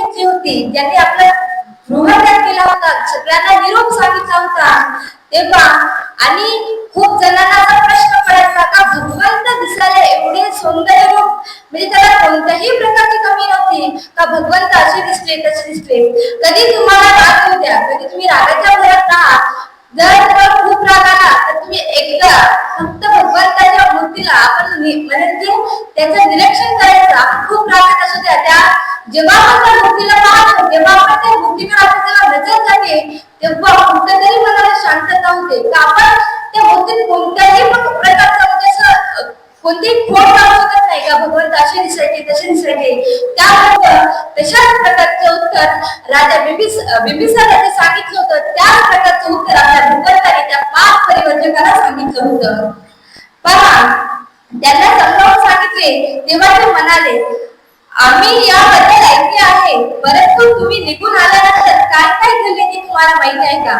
घेतली होती, ज्यांनी आपला गृहत्याग केला होता, सगळ्यांना निरोप सांगितला होता, तेव्हा आणि खूप जणांना असा प्रश्न पडायचा का भगवंत दिसायला एवढे सौंदर्य रूप, म्हणजे त्याला कोणत्याही प्रकारची कमी नव्हती का भगवंत असे दिसले तसे दिसले. कधी तुम्हाला राग येऊ द्या, कधी तुम्ही रागाच्या भरात राहा, जर तुम्हाला खूप राग आला तर तुम्ही एकदा फक्त भगवंताच्या मूर्तीला आपण म्हणजे त्याचं निरीक्षण करायचं. आपण खूप रागात असू द्या, त्या जेव्हा आपण त्या मूर्तीला पाहतो, जेव्हा आपण त्या मूर्तीकडे आपल्याला नजर जाते, तेव्हा कुठेतरी मनाला शांतता होते का आपण त्या मूर्तीत कोणत्याही प्रकारचा म्हणजे असं कोणतीही खोट काढू शकत नाही का भगवंत असे दिसायचे तसे दिसायचे. त्याबरोबर तशाच प्रकारचं उत्तर राजा बिंबिसाराने सांगितलं होतं, त्याच प्रकारचं उत्तर आपल्या भगवंताने त्या 5 परिवर्तकाला सांगितलं होतं. पहा, त्यांना समजावून सांगितले तेव्हा ते म्हणाले, आम्ही याबद्दल ऐकले आहे, परंतु तुम्ही निघून आल्यानंतर काय काय घडले ते तुम्हाला माहिती आहे का?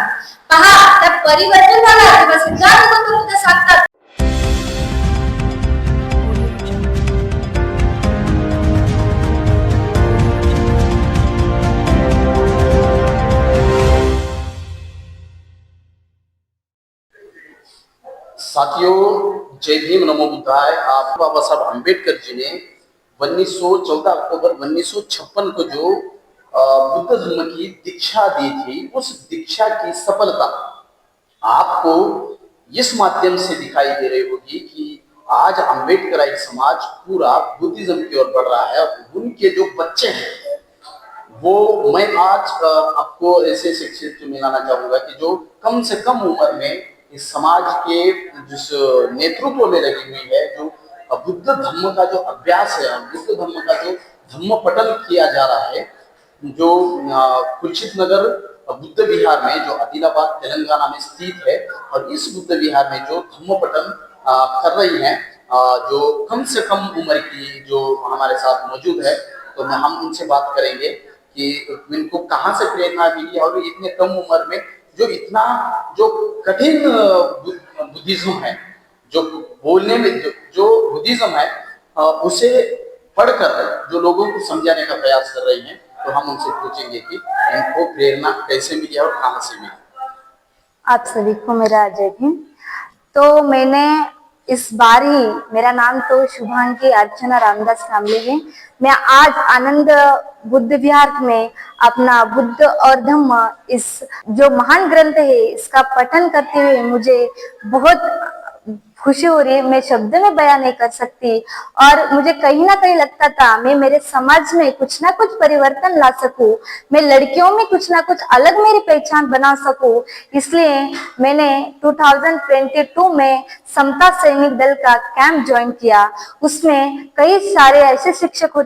पहा, त्या परिवर्तनाला किंवा सिद्धांत सांगतात. साथियों, जय भीम, नमो बुद्धाय। आप बाबा साहब अम्बेडकर जी ने 14 अक्टूबर 1956 को जो बुद्ध धर्म की दीक्षा दी थी, उस दीक्षा की सफलता आपको इस माध्यम से दिखाई दे रही होगी कि आज अम्बेडकराई समाज पूरा बुद्धिज्म की ओर बढ़ रहा है। और उनके जो बच्चे हैं वो मैं आज आपको ऐसे शिक्षित मिलाना चाहूंगा कि जो कम से कम उम्र में इस समाज के जिस नेतृत्व में लगी हुई है, जो बुद्ध धर्म का जो अभ्यास है, बुद्ध धर्म का जो धम्म पठन किया जा रहा है, जो कुलचित नगर बुद्ध विहार में जो आदिलाबाद तेलंगाना में स्थित है, और इस बुद्ध विहार में जो धम्म पठन कर रही हैं, जो कम से कम उम्र की जो हमारे साथ मौजूद है, तो हम उनसे बात करेंगे कि इनको कहाँ से प्रेरणा मिली और इतने कम उम्र में जो इतना जो कठिन बुद्धिज्म है, जो बोलने में जो बुद्धिज्म है, उसे पढ़कर जो लोगों को समझाने का प्रयास कर रही हैं, तो हम उनसे पूछेंगे कि इनको प्रेरणा कैसे मिली और कहाँ से मिली। आप सभी को मेरा जय भीम। तो मैंने इस बार ही, मेरा नाम तो शुभांगी अर्चना रामदास कामले है, मैं आज आनंद बुद्ध विहार में अपना बुद्ध और धम्म इस जो महान ग्रंथ है इसका पठन करते हुए मुझे बहुत खुशी हो रही है। मैं शब्द में बयान नहीं कर सकती, और मुझे कहीं ना कहीं लगता था मैं मेरे समाज में कुछ ना कुछ परिवर्तन ला सकूं, मैं लड़कियों में कुछ ना कुछ अलग मेरी पहचान बना सकूं। इसलिए मैंने 2022 में समता सैनिक दल का कैंप ज्वाइन किया। उसमें कई सारे ऐसे शिक्षक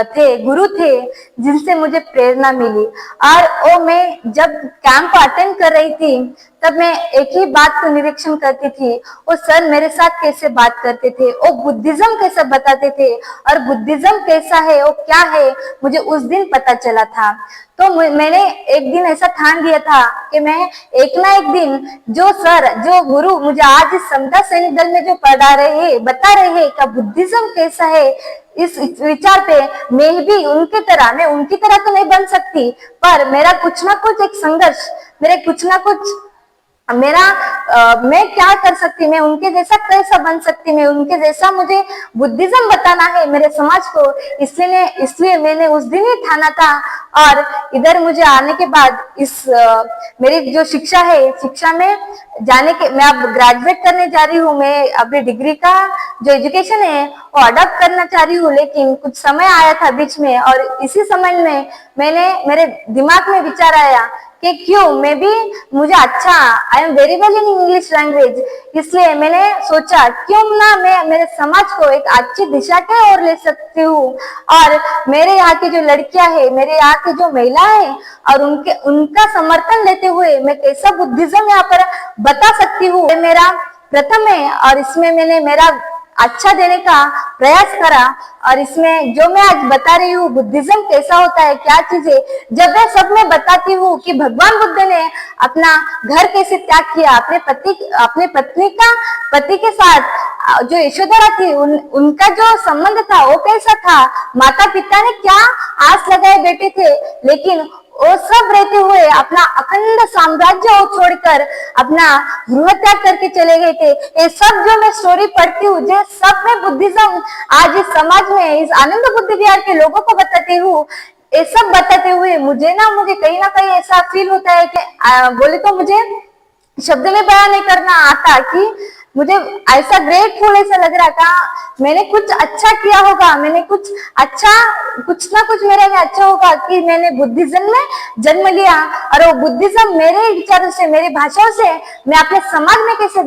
थे, गुरु थे, जिनसे मुझे प्रेरणा मिली। और वो मैं जब कैंप अटेंड कर रही थी तब मैं एक ही बात को निरीक्षण करती थी, वो सर मेरे साथ कैसे बात करते थे, वो बुद्धिज्म कैसे बताते थे, और बुद्धिज्म कैसा है, वो क्या है, मुझे उस दिन पता चला था। तो मैंने एक दिन ऐसा ठान लिया था कि मैं एक ना एक दिन जो सर, जो गुरु मुझे आज इस समता सैनिक दल में जो पढ़ा रहे हैं, बता रहे हैं कि बुद्धिज्म कैसा है, इस विचार पे मैं भी मैं उनकी तरह तो नहीं बन सकती, पर मेरा कुछ ना कुछ एक संघर्ष, मेरे कुछ ना कुछ मैं क्या कर सकती, मैं उनके जैसा कैसा बन सकती, मैं उनके जैसा मुझे बुद्धिज्म बताना है मेरे समाज को। इसलिए मैंने उस दिन ही ठाना था। और इधर मुझे आने के बाद मेरी जो शिक्षा है, शिक्षा में जाने के, मैं अब ग्रेजुएट करने जा रही हूँ, मैं अपनी डिग्री का जो एजुकेशन है वो अडॉप्ट करना चाह रही हूँ, लेकिन कुछ समय आया था बीच में, और इसी समय में मेरे दिमाग में विचार आया कि क्यों मैं भी, मुझे अच्छा, I am very well in English language, इसलिए मैंने सोचा क्यों ना मैं मेरे समाज को एक अच्छी दिशा के ओर ले सकती हूँ, और मेरे यहाँ की जो लड़कियां हैं, मेरे यहाँ की जो महिलाएं हैं, और उनका समर्थन लेते हुए मैं कैसा बुद्धिज्म यहाँ पर बता सकती हूँ, मेरा प्रथम है। और इसमें मैंने मेरा अच्छा देने का प्रयास करा, और इसमें जो मैं आज बता रही हूँ बुद्धिज्म कैसा होता है, क्या चीजें, जब मैं सब में बताती हूँ कि भगवान बुद्ध ने अपना घर कैसे त्याग किया, अपने पति के साथ जो यशोधरा थी उनका जो संबंध था वो कैसा था, माता पिता ने क्या आस लगाए बैठे थे, लेकिन वो सब रहते हुए अपना अखंड साम्राज्य वो छोड़कर अपना गृह त्याग करके चले गए थे। ये सब जो मैं स्टोरी पढ़ती हूँ, जो सब मैं बुद्धिज्म आज इस समाज में इस आनंद बुद्ध विहार के लोगों को बताती हूँ, ये सब बताते हुए मुझे कहीं ना कहीं ऐसा फील होता है कि बोले तो मुझे शब्द में बयान नहीं करना आता कि मुझे ऐसा ग्रेटफुल ऐसा लग रहा था, मैंने कुछ अच्छा किया होगा, मैंने कुछ ना कुछ मेरे में अच्छा होगा कि मैंने बुद्धिज्म में जन्म लिया, और वो बुद्धिज्म मेरे विचारों से, मेरी भाषाओं से मैं अपने समाज में कैसे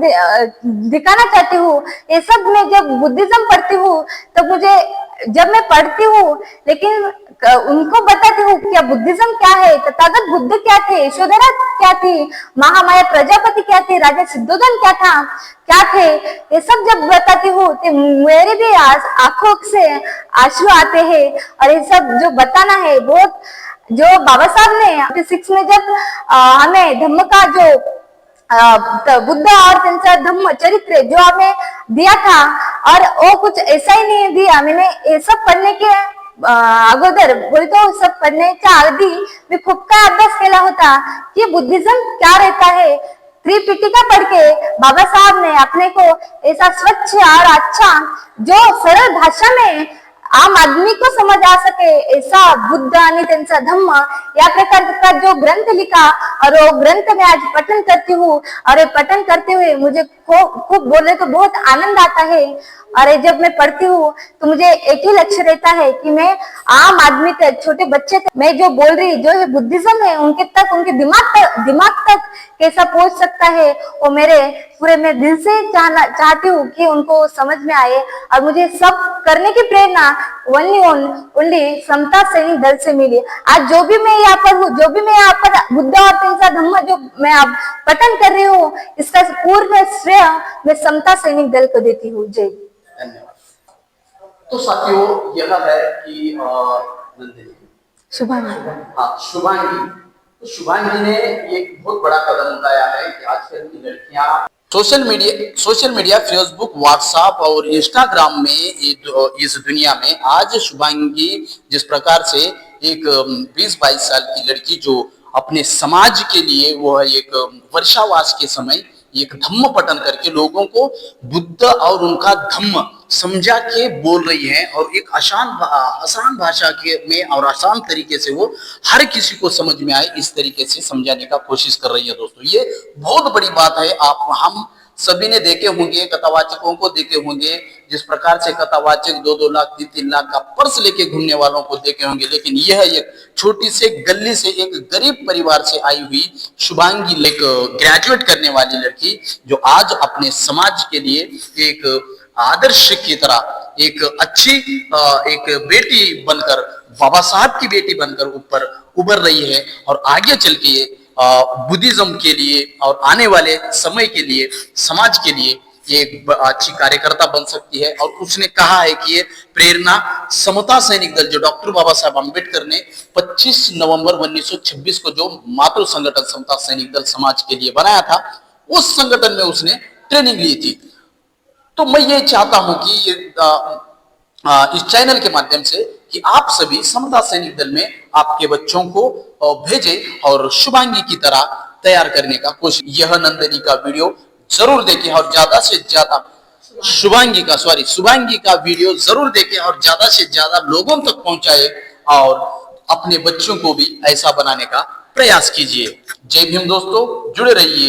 दिखाना चाहती हूँ। ये सब मैं जब बुद्धिज्म पढ़ती हूँ तो मुझे, जब मैं पढ़ती हूँ लेकिन उनको बताती हूँ क्या बुद्धिज्म क्या है, तथागत बुद्ध क्या थे, यशोधरा क्या थी, महामाया प्रजापति क्या थी, राजा सिद्धोधन क्या थे, ये सब जब बताती हूँ तो मेरे भी आंखों से आंसू आते हैं। और ये सब जो बताना है बहुत, जो बाबा साहब ने 6 में जब हमें धम्म का जो बुद्ध और त्यांचा धम्म चरित्र जो हमें दिया था, और वो कुछ ऐसा ही नहीं दिया, मैंने ये सब पढ़ने के अगोदर बोले तो सब पढ़ण्याच्या आधी मी खूप काय अभ्यास केला होता कि बुद्धिज्म क्या रहता है। त्रिपिटिका पढ़ के बाबा साहब ने अपने को ऐसा स्वच्छ और अच्छा जो सरल भाषा में आम आदमी को समझ आ सके ऐसा बुद्ध आणि त्यांचा धम्म या प्रकार का जो ग्रंथ लिखा, और वो ग्रंथ में आज पठन करती हूँ, और पठन करते हुए मुझे खूब बोले तो बहुत आनंद आता है। और जब मैं पढ़ती हूँ तो मुझे एक ही लक्ष्य रहता है कि मैं आम आदमी तक, छोटे बच्चे तक मैं जो बोल रही, जो है बुद्धिज्म है, उनके तक, उनके दिमाग तक कैसा पहुंच सकता है, वो मेरे पूरे मैं दिल से चाहती हूँ कि उनको समझ में आए। और मुझे सब करने की प्रेरणा ओनली समता सैनिक दल से मिली। आज जो भी मैं यहाँ पर हूँ, जो भी मैं यहाँ पर बुद्ध और त्यांचा धम्म जो मैं अब पठन कर रही हूँ, इसका पूर्ण श्रेय मैं समता सैनिक दल को देती हूँ। जय। धन्यवाद। तो साथियों, यह है कि नंदिनी, शुभांगी, हाँ शुभांगी, तो शुभांगी ने एक बहुत बड़ा कदम उठाया है कि आजकल की लड़कियां सोशल मीडिया फेसबुक, व्हाट्सएप और इंस्टाग्राम में इस दुनिया में आज शुभांगी जिस प्रकार से एक 20-22 साल की लड़की जो अपने समाज के लिए वो एक वर्षावास के समय एक धम्म पठन करके लोगों को बुद्ध और उनका धम्म समझा के बोल रही है, और एक आसान भाषा के में और आसान तरीके से वो हर किसी को समझ में आए इस तरीके से समझाने का कोशिश कर रही है। दोस्तों, ये बहुत बड़ी बात है। हम सभी ने देखे होंगे, कथावाचकों को देखे होंगे, जिस प्रकार से कथावाचक 2-2 लाख 3-3 लाख का पर्स लेके घूमने वालों को देखे होंगे, लेकिन यह एक छोटी से गली से एक गरीब परिवार से आई हुई शुभांगी, एक ग्रेजुएट करने वाली लड़की जो आज अपने समाज के लिए एक आदर्श की तरह एक अच्छी एक बेटी बनकर, बाबा साहब की बेटी बनकर ऊपर उभर रही है, और आगे चल के बुद्धिज्म के लिए और आने वाले समय के लिए, समाज के लिए एक अच्छी कार्यकर्ता बन सकती है। और उसने कहा है कि ये प्रेरणा समता सैनिक दल जो डॉक्टर बाबा साहब अम्बेडकर ने 25 नवंबर 1926 को जो मातृ संगठन समता सैनिक दल समाज के लिए बनाया था, उस संगठन में उसने ट्रेनिंग ली थी। तो मैं ये चाहता हूं कि इस चैनल के माध्यम से कि आप सभी समता सैनिक दल में आपके बच्चों को भेजें और शुभांगी की तरह तैयार करने का कोशिश। यह नंदिनी का वीडियो जरूर देखें और ज्यादा से ज्यादा शुभांगी का वीडियो जरूर देखें और ज्यादा से ज्यादा लोगों तक पहुंचाए, और अपने बच्चों को भी ऐसा बनाने का प्रयास कीजिए। जय भीम दोस्तों, जुड़े रहिए।